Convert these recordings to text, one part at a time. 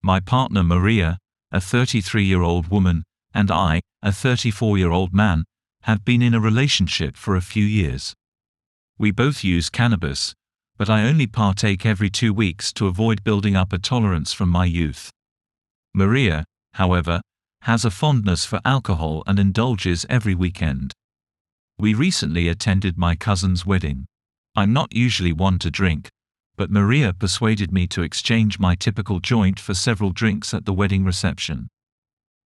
My partner Maria, a 33-year-old woman, and I, a 34-year-old man, have been in a relationship for a few years. We both use cannabis, but I only partake every 2 weeks to avoid building up a tolerance from my youth. Maria, however, has a fondness for alcohol and indulges every weekend. We recently attended my cousin's wedding. I'm not usually one to drink, but Maria persuaded me to exchange my typical joint for several drinks at the wedding reception.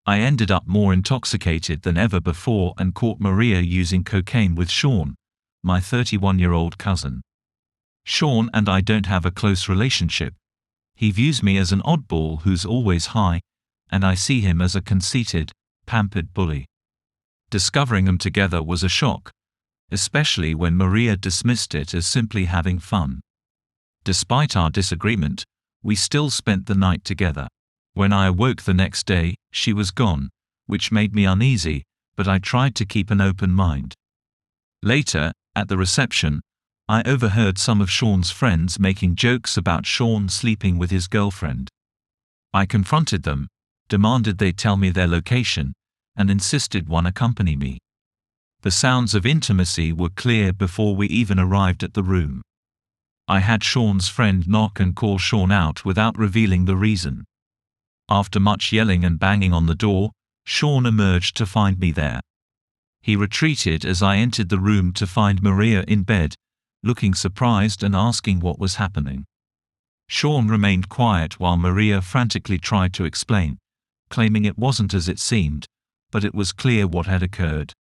I ended up more intoxicated than ever before and caught Maria using cocaine with Sean, my 31-year-old cousin. Sean and I don't have a close relationship. He views me as an oddball who's always high, and I see him as a conceited, pampered bully. Discovering them together was a shock, especially when Maria dismissed it as simply having fun. Despite our disagreement, we still spent the night together. When I awoke the next day, she was gone, which made me uneasy, but I tried to keep an open mind. Later, at the reception, I overheard some of Sean's friends making jokes about Sean sleeping with his girlfriend. I confronted them, demanded they tell me their location, and insisted one accompany me. The sounds of intimacy were clear before we even arrived at the room. I had Sean's friend knock and call Sean out without revealing the reason. After much yelling and banging on the door, Sean emerged to find me there. He retreated as I entered the room to find Maria in bed, looking surprised and asking what was happening. Sean remained quiet while Maria frantically tried to explain, claiming it wasn't as it seemed, but it was clear what had occurred.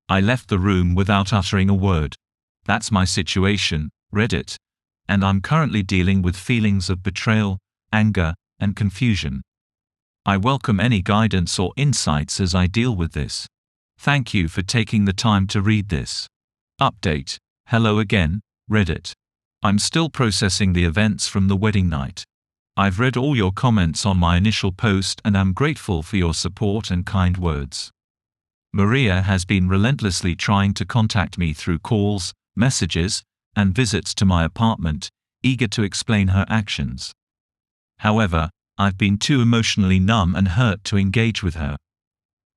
I left the room without uttering a word. That's my situation, Reddit, and I'm currently dealing with feelings of betrayal, anger, and confusion. I welcome any guidance or insights as I deal with this. Thank you for taking the time to read this. Update. Hello again, Reddit. I'm still processing the events from the wedding night. I've read all your comments on my initial post and am grateful for your support and kind words. Maria has been relentlessly trying to contact me through calls, messages, and visits to my apartment, eager to explain her actions. However, I've been too emotionally numb and hurt to engage with her.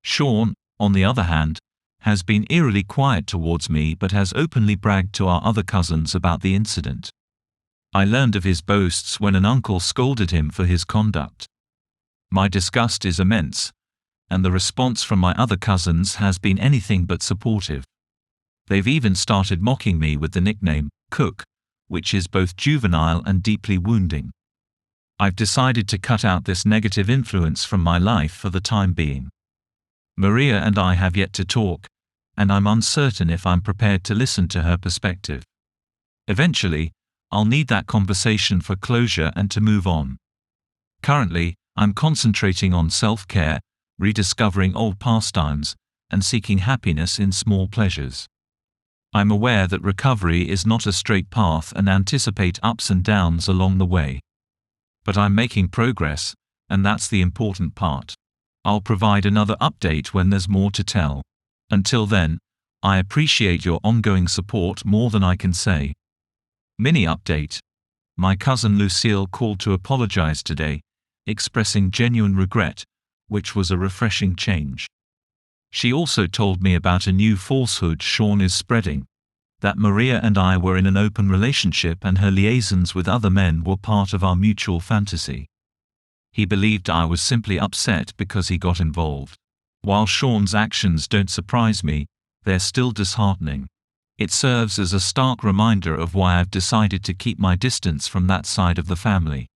Sean, on the other hand, has been eerily quiet towards me but has openly bragged to our other cousins about the incident. I learned of his boasts when an uncle scolded him for his conduct. My disgust is immense, and the response from my other cousins has been anything but supportive. They've even started mocking me with the nickname, Cook, which is both juvenile and deeply wounding. I've decided to cut out this negative influence from my life for the time being. Maria and I have yet to talk, and I'm uncertain if I'm prepared to listen to her perspective. Eventually, I'll need that conversation for closure and to move on. Currently, I'm concentrating on self-care, rediscovering old pastimes, and seeking happiness in small pleasures. I'm aware that recovery is not a straight path and anticipate ups and downs along the way. But I'm making progress, and that's the important part. I'll provide another update when there's more to tell. Until then, I appreciate your ongoing support more than I can say. Mini update. My cousin Lucille called to apologize today, expressing genuine regret, which was a refreshing change. She also told me about a new falsehood Sean is spreading, that Maria and I were in an open relationship and her liaisons with other men were part of our mutual fantasy. He believed I was simply upset because he got involved. While Sean's actions don't surprise me, they're still disheartening. It serves as a stark reminder of why I've decided to keep my distance from that side of the family.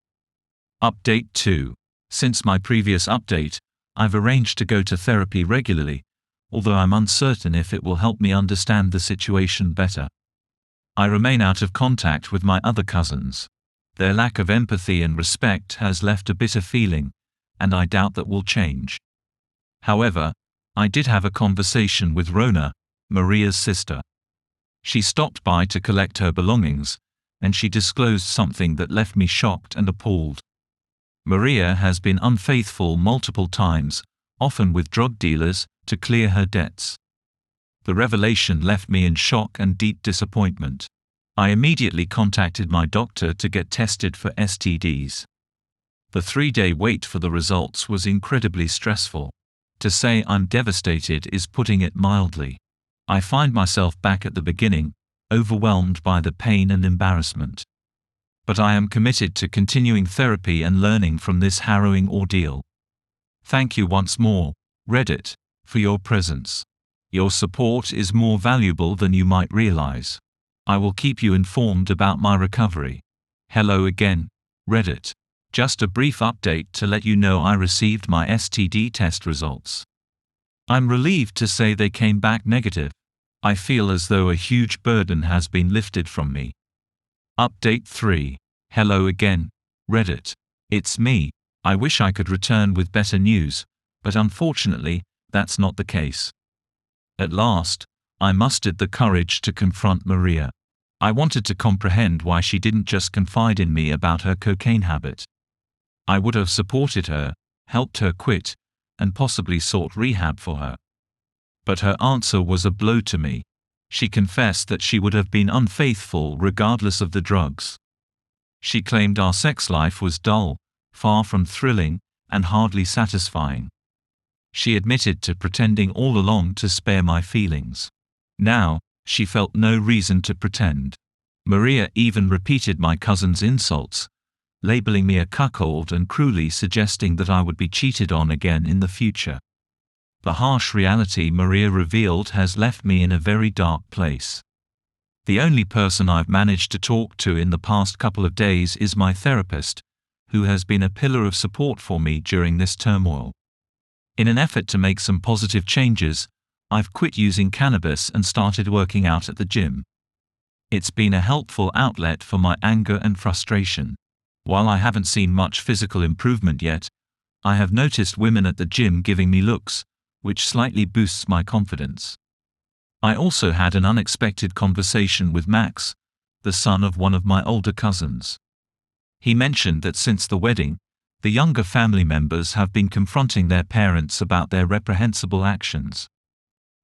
Update 2. Since my previous update, I've arranged to go to therapy regularly, although I'm uncertain if it will help me understand the situation better. I remain out of contact with my other cousins. Their lack of empathy and respect has left a bitter feeling, and I doubt that will change. However, I did have a conversation with Rona, Maria's sister. She stopped by to collect her belongings, and she disclosed something that left me shocked and appalled. Maria has been unfaithful multiple times, often with drug dealers, to clear her debts. The revelation left me in shock and deep disappointment. I immediately contacted my doctor to get tested for STDs. The 3-day wait for the results was incredibly stressful. To say I'm devastated is putting it mildly. I find myself back at the beginning, overwhelmed by the pain and embarrassment. But I am committed to continuing therapy and learning from this harrowing ordeal. Thank you once more, Reddit, for your presence. Your support is more valuable than you might realize. I will keep you informed about my recovery. Hello again, Reddit. Just a brief update to let you know I received my STD test results. I'm relieved to say they came back negative. I feel as though a huge burden has been lifted from me. Update 3. Hello again, Reddit. It's me. I wish I could return with better news, but unfortunately, that's not the case. At last, I mustered the courage to confront Maria. I wanted to comprehend why she didn't just confide in me about her cocaine habit. I would have supported her, helped her quit, and possibly sought rehab for her. But her answer was a blow to me. She confessed that she would have been unfaithful regardless of the drugs. She claimed our sex life was dull, far from thrilling, and hardly satisfying. She admitted to pretending all along to spare my feelings. Now, she felt no reason to pretend. Maria even repeated my cousin's insults, labeling me a cuckold and cruelly suggesting that I would be cheated on again in the future. The harsh reality Maria revealed has left me in a very dark place. The only person I've managed to talk to in the past couple of days is my therapist, who has been a pillar of support for me during this turmoil. In an effort to make some positive changes, I've quit using cannabis and started working out at the gym. It's been a helpful outlet for my anger and frustration. While I haven't seen much physical improvement yet, I have noticed women at the gym giving me looks, which slightly boosts my confidence. I also had an unexpected conversation with Max, the son of one of my older cousins. He mentioned that since the wedding, the younger family members have been confronting their parents about their reprehensible actions.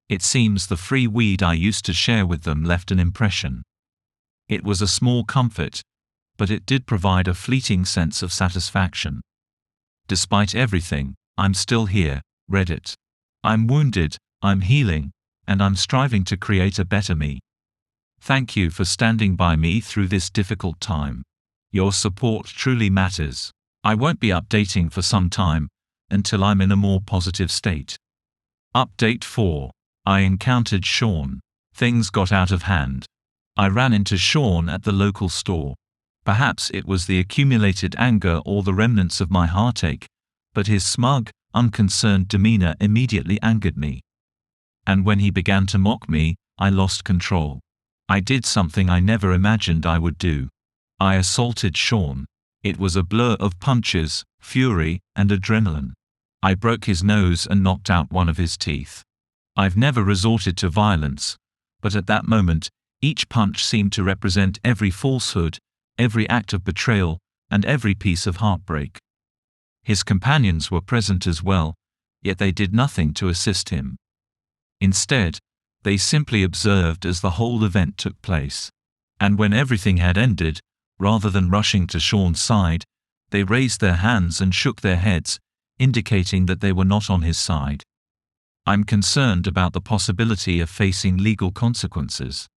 It seems the free weed I used to share with them left an impression. It was a small comfort, but it did provide a fleeting sense of satisfaction. Despite everything, I'm still here, Reddit. I'm wounded, I'm healing, and I'm striving to create a better me. Thank you for standing by me through this difficult time. Your support truly matters. I won't be updating for some time, until I'm in a more positive state. Update 4. I encountered Sean. Things got out of hand. I ran into Sean at the local store. Perhaps it was the accumulated anger or the remnants of my heartache, but his smug, unconcerned demeanor immediately angered me. And when he began to mock me, I lost control. I did something I never imagined I would do. I assaulted Sean. It was a blur of punches, fury, and adrenaline. I broke his nose and knocked out one of his teeth. I've never resorted to violence, but at that moment, each punch seemed to represent every falsehood, every act of betrayal, and every piece of heartbreak. His companions were present as well, yet they did nothing to assist him. Instead, they simply observed as the whole event took place. And when everything had ended, rather than rushing to Sean's side, they raised their hands and shook their heads, indicating that they were not on his side. I'm concerned about the possibility of facing legal consequences.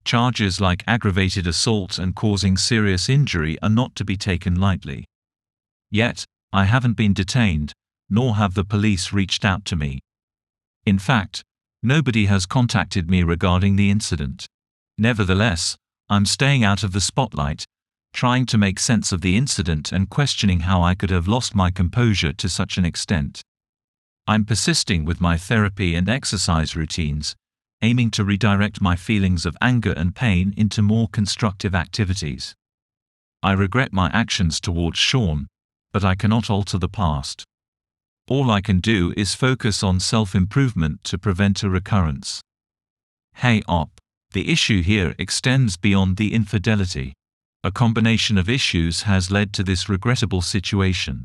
Charges like aggravated assault and causing serious injury are not to be taken lightly. Yet, I haven't been detained, nor have the police reached out to me. In fact, nobody has contacted me regarding the incident. Nevertheless, I'm staying out of the spotlight, trying to make sense of the incident and questioning how I could have lost my composure to such an extent. I'm persisting with my therapy and exercise routines, aiming to redirect my feelings of anger and pain into more constructive activities. I regret my actions towards Sean, but I cannot alter the past. All I can do is focus on self-improvement to prevent a recurrence. Hey op, the issue here extends beyond the infidelity. A combination of issues has led to this regrettable situation.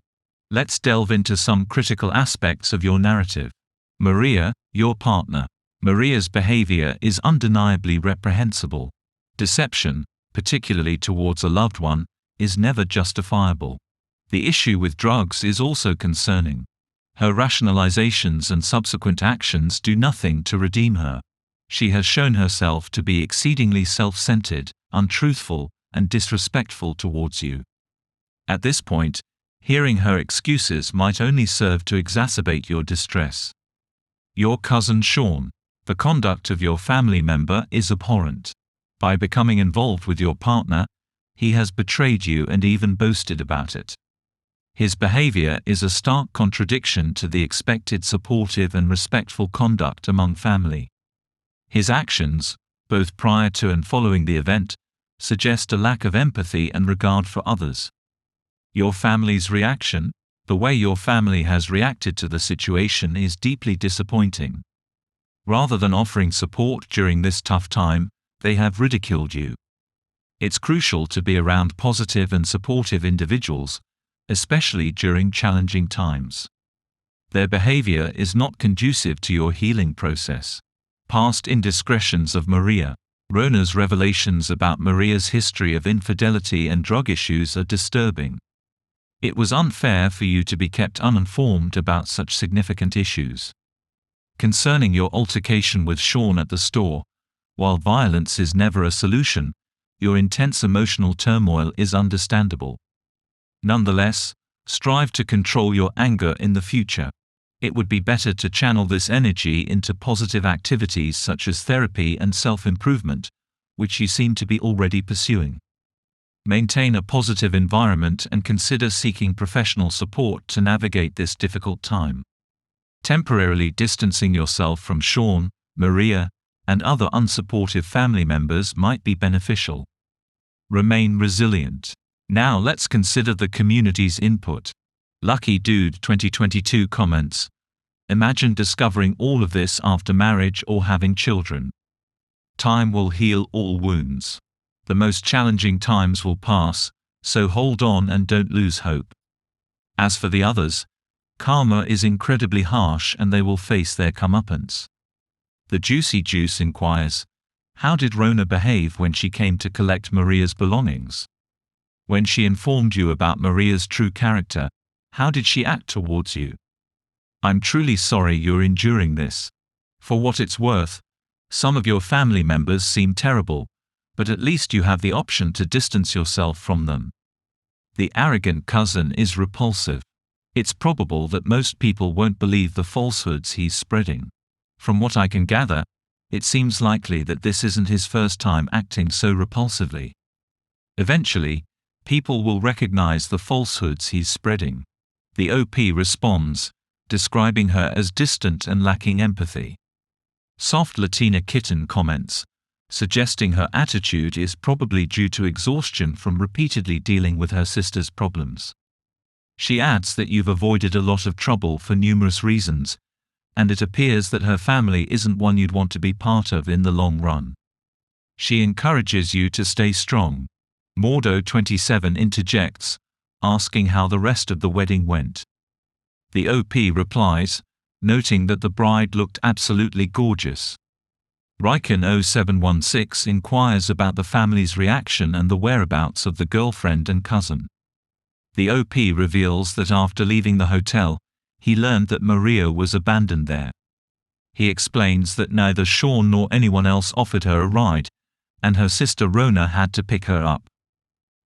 Let's delve into some critical aspects of your narrative. Maria, your partner. Maria's behavior is undeniably reprehensible. Deception, particularly towards a loved one, is never justifiable. The issue with drugs is also concerning. Her rationalizations and subsequent actions do nothing to redeem her. She has shown herself to be exceedingly self-centered, untruthful, and disrespectful towards you. At this point, hearing her excuses might only serve to exacerbate your distress. Your cousin Sean. The conduct of your family member is abhorrent. By becoming involved with your partner, he has betrayed you and even boasted about it. His behavior is a stark contradiction to the expected supportive and respectful conduct among family. His actions, both prior to and following the event, suggest a lack of empathy and regard for others. Your family's reaction, the way your family has reacted to the situation, is deeply disappointing. Rather than offering support during this tough time, they have ridiculed you. It's crucial to be around positive and supportive individuals, especially during challenging times. Their behavior is not conducive to your healing process. Past indiscretions of Maria. Rona's revelations about Maria's history of infidelity and drug issues are disturbing. It was unfair for you to be kept uninformed about such significant issues. Concerning your altercation with Sean at the store, while violence is never a solution, your intense emotional turmoil is understandable. Nonetheless, strive to control your anger in the future. It would be better to channel this energy into positive activities such as therapy and self-improvement, which you seem to be already pursuing. Maintain a positive environment and consider seeking professional support to navigate this difficult time. Temporarily distancing yourself from Sean, Maria, and other unsupportive family members might be beneficial. Remain resilient. Now let's consider the community's input. Lucky Dude 2022 comments, imagine discovering all of this after marriage or having children. Time will heal all wounds. The most challenging times will pass, so hold on and don't lose hope. As for the others, karma is incredibly harsh and they will face their comeuppance. The Juicy Juice inquires, how did Rona behave when she came to collect Maria's belongings? When she informed you about Maria's true character, how did she act towards you? I'm truly sorry you're enduring this. For what it's worth, some of your family members seem terrible, but at least you have the option to distance yourself from them. The arrogant cousin is repulsive. It's probable that most people won't believe the falsehoods he's spreading. From what I can gather, it seems likely that this isn't his first time acting so repulsively. Eventually, people will recognize the falsehoods he's spreading. The OP responds, describing her as distant and lacking empathy. Soft Latina Kitten comments, suggesting her attitude is probably due to exhaustion from repeatedly dealing with her sister's problems. She adds that you've avoided a lot of trouble for numerous reasons, and it appears that her family isn't one you'd want to be part of in the long run. She encourages you to stay strong. Mordo27 interjects, asking how the rest of the wedding went. The OP replies, noting that the bride looked absolutely gorgeous. Riken0716 inquires about the family's reaction and the whereabouts of the girlfriend and cousin. The OP reveals that after leaving the hotel, he learned that Maria was abandoned there. He explains that neither Sean nor anyone else offered her a ride, and her sister Rona had to pick her up.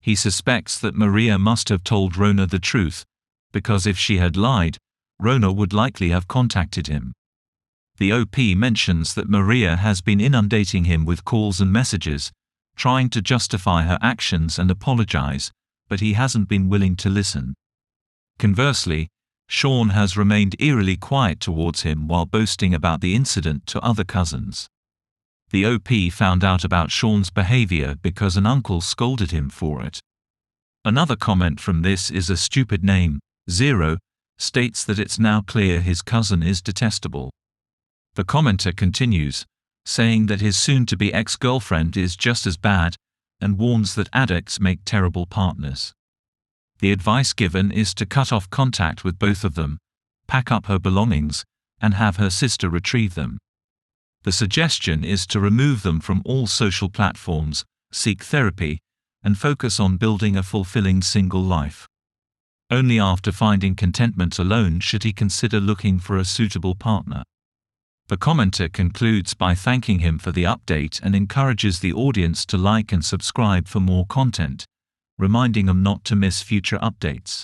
He suspects that Maria must have told Rona the truth, because if she had lied, Rona would likely have contacted him. The OP mentions that Maria has been inundating him with calls and messages, trying to justify her actions and apologize, but he hasn't been willing to listen. Conversely, Sean has remained eerily quiet towards him while boasting about the incident to other cousins. The OP found out about Sean's behavior because an uncle scolded him for it. Another comment from this is a stupid name, Zero, states that it's now clear his cousin is detestable. The commenter continues, saying that his soon-to-be ex-girlfriend is just as bad, and warns that addicts make terrible partners. The advice given is to cut off contact with both of them, pack up her belongings, and have her sister retrieve them. The suggestion is to remove them from all social platforms, seek therapy, and focus on building a fulfilling single life. Only after finding contentment alone should he consider looking for a suitable partner. The commenter concludes by thanking him for the update and encourages the audience to like and subscribe for more content, reminding them not to miss future updates.